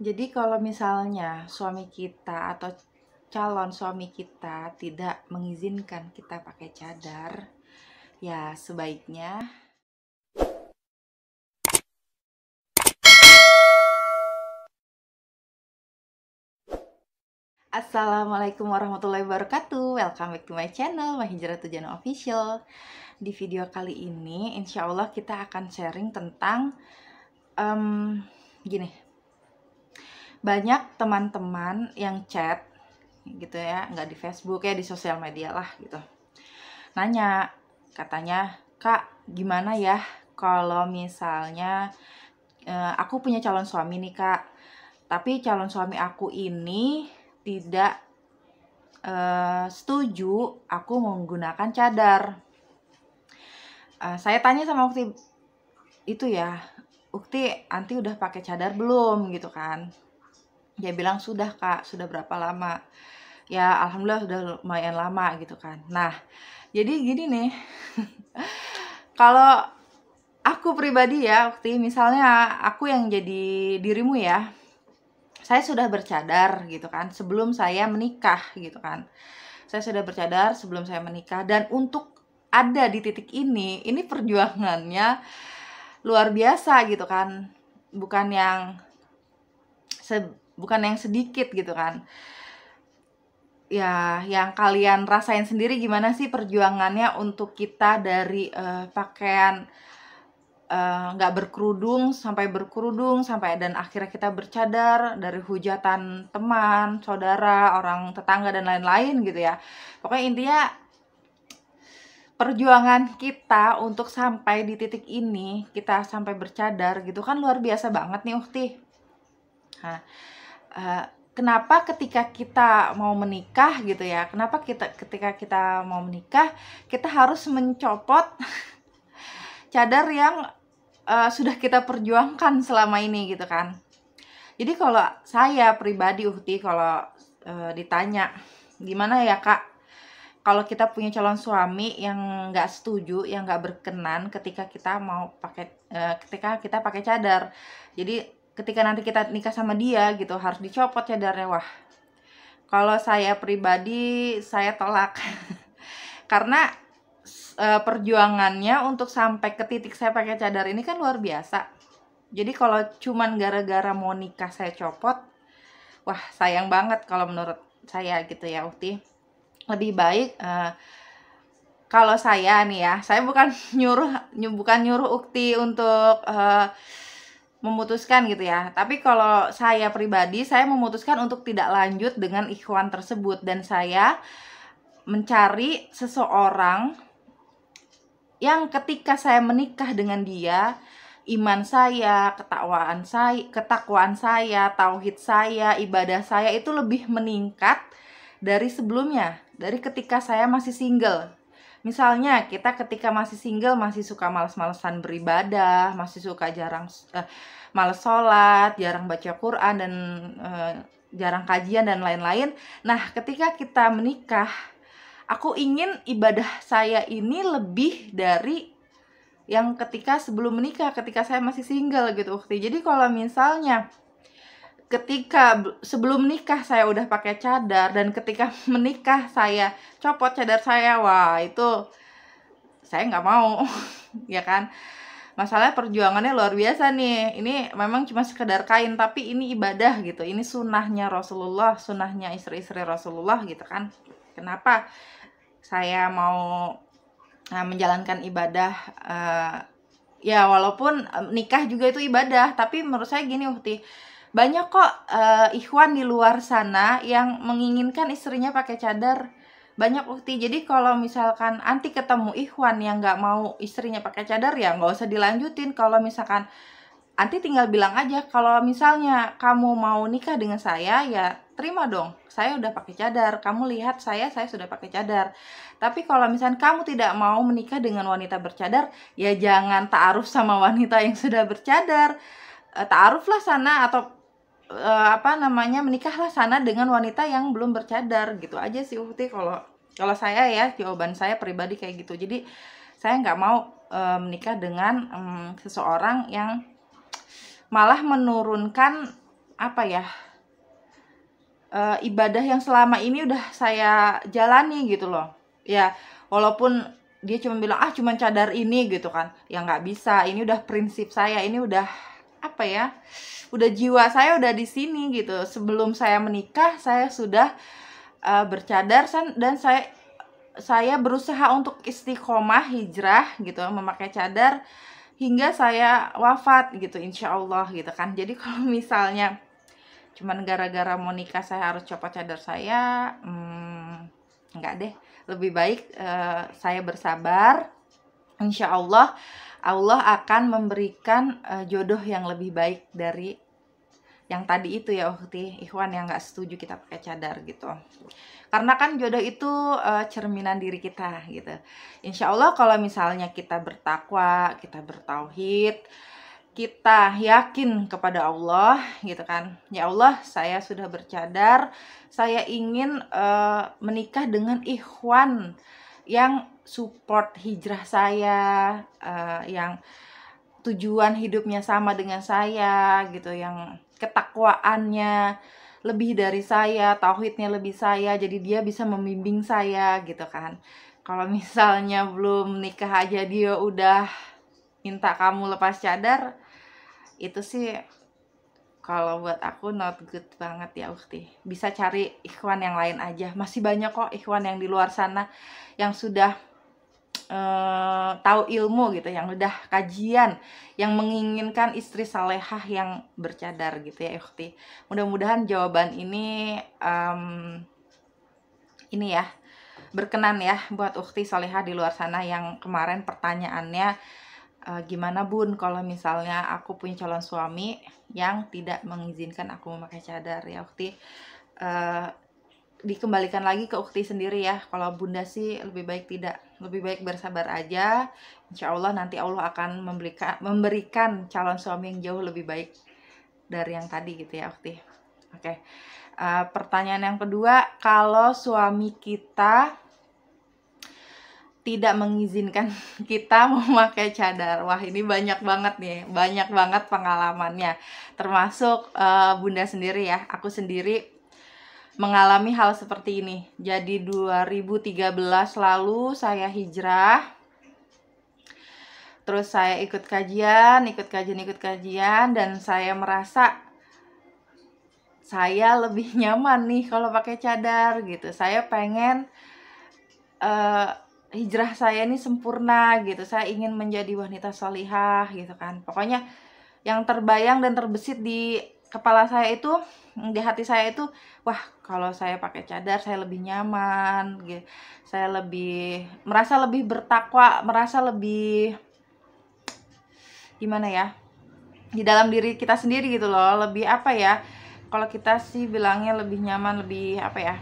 Jadi kalau misalnya suami kita atau calon suami kita tidak mengizinkan kita pakai cadar, ya sebaiknya Assalamualaikum warahmatullahi wabarakatuh. Welcome back to my channel, Mahijrah Tujana Official. Di video kali ini, insya Allah kita akan sharing tentang gini. Banyak teman-teman yang chat gitu ya, nggak di Facebook ya, di sosial media lah gitu. Nanya, katanya, "Kak, gimana ya kalau misalnya aku punya calon suami nih, Kak. Tapi calon suami aku ini tidak setuju aku menggunakan cadar." Saya tanya sama Ukti itu ya, "Ukti, anti udah pakai cadar belum?" gitu kan. Dia bilang, "Sudah, Kak." "Sudah berapa lama?" "Ya, alhamdulillah sudah lumayan lama," gitu kan. Nah, jadi gini nih. Kalau aku pribadi ya, Ukti, misalnya aku yang jadi dirimu ya, saya sudah bercadar gitu kan sebelum saya menikah gitu kan. Saya sudah bercadar sebelum saya menikah, dan untuk ada di titik ini perjuangannya luar biasa gitu kan. Bukan yang sedikit gitu kan. Ya, yang kalian rasain sendiri gimana sih perjuangannya untuk kita dari pakaian nggak berkerudung sampai dan akhirnya kita bercadar, dari hujatan teman, saudara, orang tetangga dan lain-lain gitu ya. Pokoknya intinya perjuangan kita untuk sampai di titik ini, kita sampai bercadar gitu kan luar biasa banget nih Ukti. Nah, kenapa ketika kita mau menikah gitu ya, ketika kita mau menikah kita harus mencopot cadar yang sudah kita perjuangkan selama ini gitu kan. Jadi kalau saya pribadi Ukti, kalau ditanya gimana ya Kak kalau kita punya calon suami yang nggak setuju, yang nggak berkenan ketika kita mau pakai ketika kita pakai cadar. Jadi ketika nanti kita nikah sama dia gitu harus dicopot cadarnya. Wah, kalau saya pribadi saya tolak. Karena perjuangannya untuk sampai ke titik saya pakai cadar ini kan luar biasa. Jadi kalau cuman gara-gara mau nikah saya copot, wah sayang banget kalau menurut saya gitu ya Ukti. Lebih baik kalau saya nih ya, saya bukan nyuruh Ukti untuk memutuskan gitu ya. Tapi kalau saya pribadi, saya memutuskan untuk tidak lanjut dengan ikhwan tersebut, dan saya mencari seseorang yang ketika saya menikah dengan dia, iman saya, ketakwaan saya, tauhid saya, ibadah saya itu lebih meningkat dari sebelumnya, dari ketika saya masih single. Misalnya kita ketika masih single masih suka males-malesan beribadah, masih suka males sholat, jarang baca Quran, dan jarang kajian dan lain-lain. Nah, ketika kita menikah, aku ingin ibadah saya ini lebih dari yang ketika sebelum menikah, ketika saya masih single gitu Ukti. Jadi kalau misalnya ketika sebelum nikah saya udah pakai cadar, dan ketika menikah saya copot cadar saya, wah itu saya nggak mau. Ya kan, masalahnya perjuangannya luar biasa nih. Ini memang cuma sekedar kain, tapi ini ibadah gitu. Ini sunnahnya Rasulullah, sunnahnya istri-istri Rasulullah gitu kan. Kenapa saya mau menjalankan ibadah, ya walaupun nikah juga itu ibadah, tapi menurut saya gini Ukti, banyak kok ikhwan di luar sana yang menginginkan istrinya pakai cadar. Banyak Ukti. Jadi kalau misalkan anti ketemu ikhwan yang nggak mau istrinya pakai cadar, ya nggak usah dilanjutin. Kalau misalkan anti tinggal bilang aja, kalau misalnya kamu mau nikah dengan saya, ya terima dong, saya udah pakai cadar, kamu lihat saya sudah pakai cadar. Tapi kalau misalnya kamu tidak mau menikah dengan wanita bercadar, ya jangan ta'aruf sama wanita yang sudah bercadar. Ta'aruflah sana, atau menikahlah sana dengan wanita yang belum bercadar. Gitu aja sih Ukti. Kalau saya ya, jawaban saya pribadi kayak gitu. Jadi saya nggak mau menikah dengan seseorang yang malah menurunkan apa ya, ibadah yang selama ini udah saya jalani gitu loh. Ya, walaupun dia cuma bilang, ah cuma cadar ini gitu kan. Ya nggak bisa, ini udah prinsip saya, ini udah apa ya, udah jiwa saya udah di sini gitu. Sebelum saya menikah, saya sudah bercadar dan saya berusaha untuk istiqomah hijrah gitu, memakai cadar hingga saya wafat gitu, insya Allah gitu kan. Jadi kalau misalnya cuman gara-gara mau nikah saya harus copot cadar saya, enggak deh. Lebih baik saya bersabar. Insya Allah Allah akan memberikan jodoh yang lebih baik dari yang tadi itu ya ukhti, ikhwan yang nggak setuju kita pakai cadar gitu. Karena kan jodoh itu cerminan diri kita gitu. Insya Allah kalau misalnya kita bertakwa, kita bertauhid, kita yakin kepada Allah gitu kan. Ya Allah, saya sudah bercadar, saya ingin menikah dengan ikhwan yang support hijrah saya, yang tujuan hidupnya sama dengan saya gitu, yang ketakwaannya lebih dari saya, tauhidnya lebih saya, jadi dia bisa membimbing saya gitu kan. Kalau misalnya belum nikah aja dia udah minta kamu lepas cadar, itu sih kalau buat aku not good banget ya ukhti. Bisa cari ikhwan yang lain aja, masih banyak kok ikhwan yang di luar sana yang sudah tahu ilmu gitu, yang udah kajian, yang menginginkan istri salehah yang bercadar gitu ya ukhti. Mudah-mudahan jawaban ini ya berkenan ya buat ukhti salehah di luar sana yang kemarin pertanyaannya, gimana bun kalau misalnya aku punya calon suami yang tidak mengizinkan aku memakai cadar ya ukhti. Dikembalikan lagi ke ukhti sendiri ya. Kalau bunda sih lebih baik tidak, lebih baik bersabar aja. Insya Allah nanti Allah akan memberikan calon suami yang jauh lebih baik dari yang tadi gitu ya ukhti. Oke. Pertanyaan yang kedua, kalau suami kita tidak mengizinkan kita memakai cadar. Wah, ini banyak banget nih, banyak banget pengalamannya. Termasuk bunda sendiri ya, aku sendiri mengalami hal seperti ini. Jadi 2013 lalu saya hijrah. Terus saya ikut kajian, dan saya merasa saya lebih nyaman nih kalau pakai cadar gitu. Saya pengen hijrah saya ini sempurna gitu. Saya ingin menjadi wanita sholihah gitu kan. Pokoknya yang terbayang dan terbesit di kepala saya itu, di hati saya itu, wah kalau saya pakai cadar saya lebih nyaman gitu. Saya merasa lebih bertakwa, merasa lebih gimana ya, di dalam diri kita sendiri gitu loh. Lebih apa ya, kalau kita sih bilangnya lebih nyaman, lebih apa ya,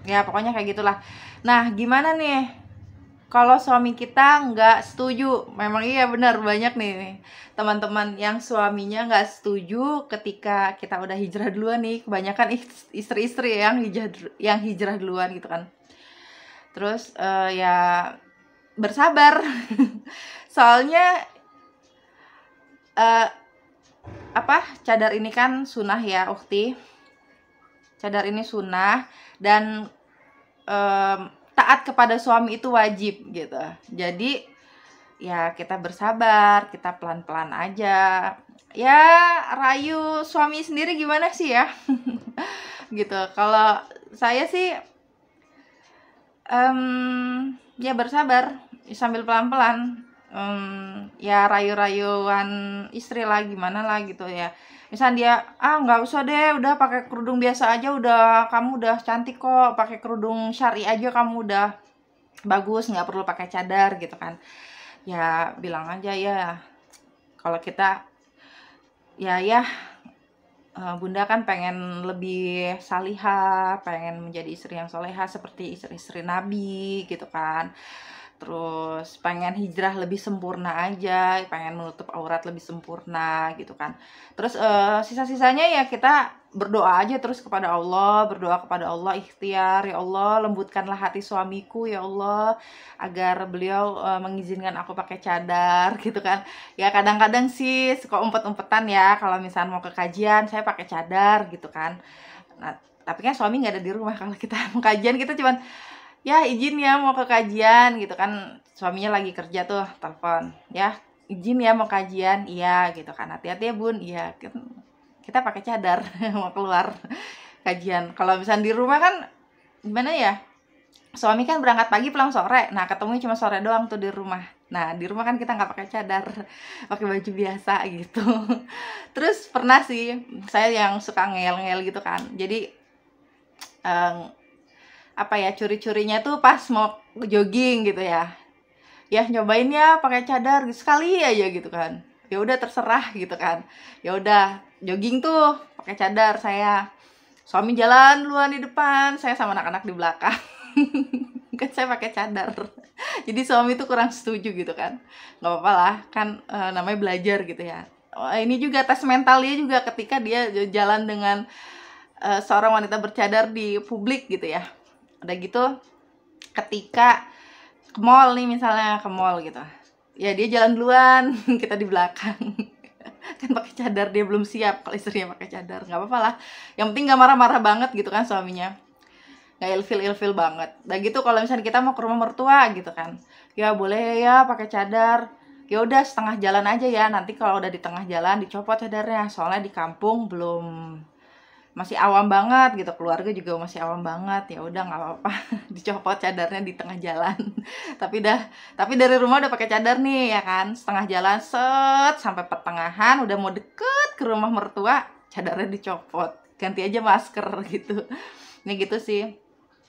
ya pokoknya kayak gitulah. Nah gimana nih kalau suami kita nggak setuju? Memang iya benar, banyak nih teman-teman yang suaminya nggak setuju ketika kita udah hijrah duluan nih. Kebanyakan istri-istri yang hijrah duluan gitu kan. Terus ya bersabar. Soalnya cadar ini kan sunnah ya ukhti. Cadar ini sunnah dan taat kepada suami itu wajib gitu. Jadi ya kita bersabar, kita pelan-pelan aja. Ya rayu suami sendiri gimana sih ya. Gitu. Kalau saya sih ya bersabar sambil pelan-pelan. Ya rayu-rayuan istri lah, gimana lah gitu ya. Misal dia, nggak usah deh, udah pakai kerudung biasa aja, kamu udah cantik kok, pakai kerudung syari aja kamu udah bagus, nggak perlu pakai cadar gitu kan. Ya bilang aja ya, kalau kita ya bunda kan pengen lebih salihah, pengen menjadi istri yang soleha seperti istri-istri Nabi gitu kan. Terus pengen hijrah lebih sempurna aja, pengen menutup aurat lebih sempurna gitu kan. Terus sisa-sisanya ya kita berdoa aja terus kepada Allah, berdoa kepada Allah, ikhtiar, ya Allah lembutkanlah hati suamiku ya Allah, agar beliau mengizinkan aku pakai cadar gitu kan. Ya kadang-kadang sih suka umpet-umpetan ya, kalau misalnya mau ke kajian saya pakai cadar gitu kan. Nah, tapi kan suami nggak ada di rumah. Kalau kita mau kajian, kita cuman ya izin ya mau ke kajian gitu kan, suaminya lagi kerja tuh, telepon ya, izin ya mau kajian, iya gitu kan, hati-hati ya bun, iya, kita pakai cadar mau keluar kajian. Kalau misalnya di rumah kan gimana ya, suami kan berangkat pagi pulang sore, nah ketemu cuma sore doang tuh di rumah. Nah di rumah kan kita nggak pakai cadar, pakai baju biasa gitu. Terus pernah sih saya yang suka ngel-ngel gitu kan, jadi apa ya, curi-curinya tuh pas mau jogging gitu ya, ya nyobain ya pakai cadar sekali aja gitu kan, ya udah terserah gitu kan, ya udah jogging tuh pakai cadar saya, suami jalan duluan di depan, saya sama anak-anak di belakang. Kan saya pakai cadar, jadi suami tuh kurang setuju gitu kan, nggak apa-apa lah kan, namanya belajar gitu ya. Ini juga tes mental dia juga ketika dia jalan dengan seorang wanita bercadar di publik gitu ya. Udah gitu ketika ke mall nih, misalnya ke mall gitu, ya dia jalan duluan, kita di belakang. Kan pakai cadar, dia belum siap kalau istrinya pakai cadar, nggak apa-apa lah, yang penting nggak marah-marah banget gitu kan suaminya, nggak ilfil banget. Dan gitu kalau misalnya kita mau ke rumah mertua gitu kan, ya boleh ya pakai cadar, ya udah setengah jalan aja ya, nanti kalau udah di tengah jalan dicopot cadarnya, soalnya di kampung belum, masih awam banget gitu, keluarga juga masih awam banget, ya udah nggak apa-apa. Dicopot cadarnya di tengah jalan. Tapi dari rumah udah pakai cadar nih ya kan, setengah jalan set sampai pertengahan udah mau deket ke rumah mertua, cadarnya dicopot, ganti aja masker gitu. Ini gitu sih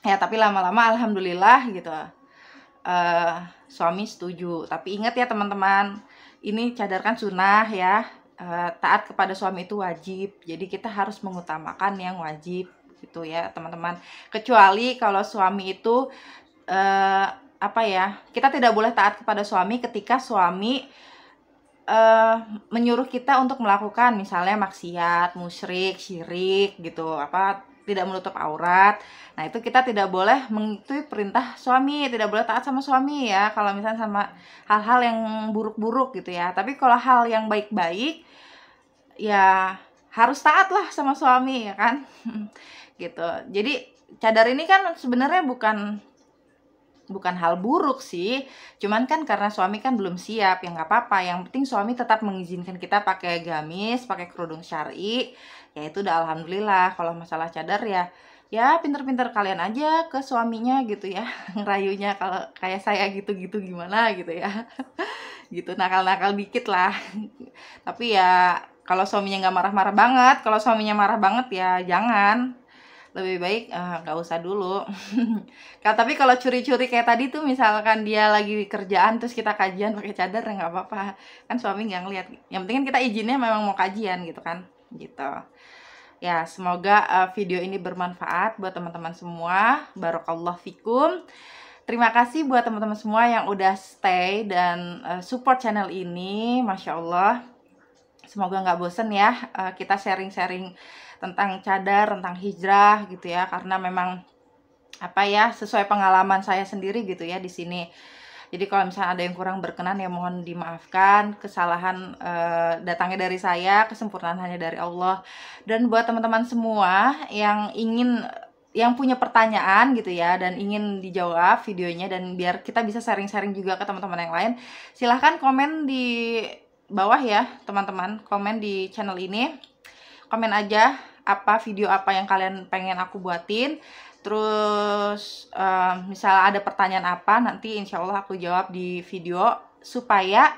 ya, tapi lama-lama alhamdulillah gitu, suami setuju. Tapi ingat ya teman-teman, ini cadar kan sunnah ya, taat kepada suami itu wajib, jadi kita harus mengutamakan yang wajib gitu ya teman-teman. Kecuali kalau suami itu apa ya, kita tidak boleh taat kepada suami ketika suami menyuruh kita untuk melakukan misalnya maksiat, musyrik, syirik gitu, apa tidak menutup aurat. Nah itu kita tidak boleh mengikuti perintah suami, tidak boleh taat sama suami ya kalau misalnya sama hal-hal yang buruk-buruk gitu ya. Tapi kalau hal yang baik-baik ya harus taat lah sama suami ya kan. Gitu. Jadi cadar ini kan sebenarnya bukan hal buruk sih, cuman kan karena suami kan belum siap, ya nggak apa-apa, yang penting suami tetap mengizinkan kita pakai gamis, pakai kerudung syar'i, ya itu udah alhamdulillah. Kalau masalah cadar ya pinter-pinter kalian aja ke suaminya gitu ya, ngerayunya. Kalau kayak saya gitu-gitu gimana gitu ya. Gitu, nakal-nakal dikit lah. Tapi ya kalau suaminya nggak marah-marah banget, kalau suaminya marah banget ya jangan, lebih baik nggak usah dulu. Tapi kalau curi-curi kayak tadi tuh, misalkan dia lagi kerjaan terus kita kajian pakai cadar, ya nggak apa-apa, kan suami nggak ngeliat. Yang penting kan kita izinnya memang mau kajian gitu kan, gitu ya. Semoga video ini bermanfaat buat teman-teman semua. Barakallahu fikum. Terima kasih buat teman-teman semua yang udah stay dan support channel ini, Masya Allah. Semoga nggak bosen ya kita sharing-sharing tentang cadar, tentang hijrah gitu ya, karena memang apa ya, sesuai pengalaman saya sendiri gitu ya di sini. Jadi kalau misalnya ada yang kurang berkenan ya mohon dimaafkan, kesalahan datangnya dari saya, kesempurnaan hanya dari Allah. Dan buat teman-teman semua yang punya pertanyaan gitu ya dan ingin dijawab videonya, dan biar kita bisa sharing-sharing juga ke teman-teman yang lain, silahkan komen di bawah ya teman-teman, komen di channel ini, komen aja video apa yang kalian pengen aku buatin. Terus misalnya ada pertanyaan apa, nanti insya Allah aku jawab di video, supaya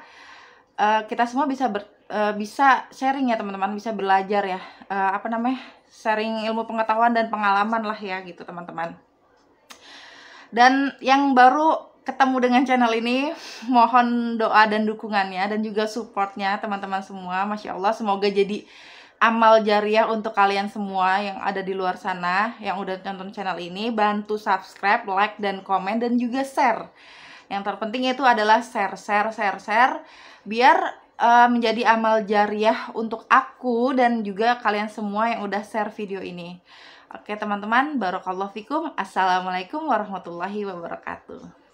kita semua bisa sharing ya teman-teman, bisa belajar ya, sharing ilmu pengetahuan dan pengalaman lah ya gitu teman-teman. Dan yang baru ketemu dengan channel ini, mohon doa dan dukungannya dan juga supportnya teman-teman semua. Masya Allah, semoga jadi amal jariah untuk kalian semua yang ada di luar sana yang udah nonton channel ini. Bantu subscribe, like, dan komen, dan juga share. Yang terpenting itu adalah share biar menjadi amal jariah untuk aku dan juga kalian semua yang udah share video ini. Oke teman-teman, barakallahu fikum. Assalamualaikum warahmatullahi wabarakatuh.